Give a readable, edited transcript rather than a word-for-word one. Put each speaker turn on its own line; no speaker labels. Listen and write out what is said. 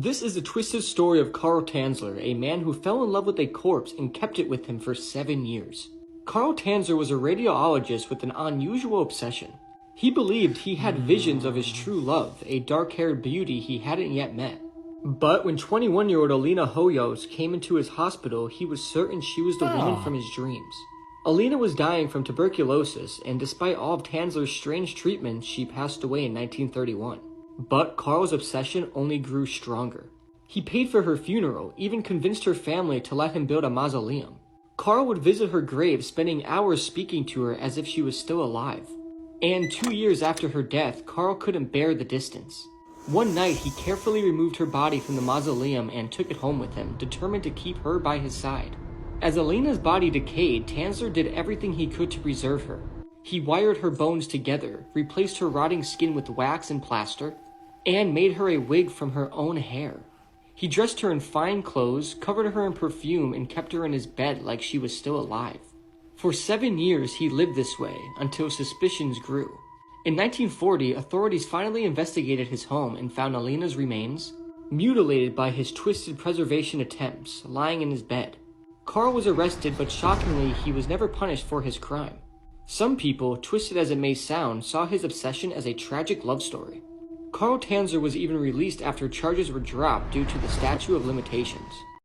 This is a twisted story of Carl Tanzler, a man who fell in love with a corpse and kept it with him for 7 years. Carl Tanzler was a radiologist with an unusual obsession. He believed he had visions of his true love, a dark-haired beauty he hadn't yet met. But when 21-year-old Alina Hoyos came into his hospital, he was certain she was the woman from his dreams. Alina was dying from tuberculosis, and despite all of Tanzler's strange treatments, she passed away in 1931. But Carl's obsession only grew stronger. He paid for her funeral, even convinced her family to let him build a mausoleum. Carl would visit her grave, spending hours speaking to her as if she was still alive. And 2 years after her death, Carl couldn't bear the distance. One night, he carefully removed her body from the mausoleum and took it home with him, determined to keep her by his side. As Alina's body decayed, Tanzler did everything he could to preserve her. He wired her bones together, replaced her rotting skin with wax and plaster, and made her a wig from her own hair. He dressed her in fine clothes, covered her in perfume, and kept her in his bed like she was still alive. For 7 years, he lived this way, until suspicions grew. In 1940, authorities finally investigated his home and found Alina's remains, mutilated by his twisted preservation attempts, lying in his bed. Carl was arrested, but shockingly, he was never punished for his crime. Some people, twisted as it may sound, saw his obsession as a tragic love story. Carl Tanzler was even released after charges were dropped due to the statute of limitations.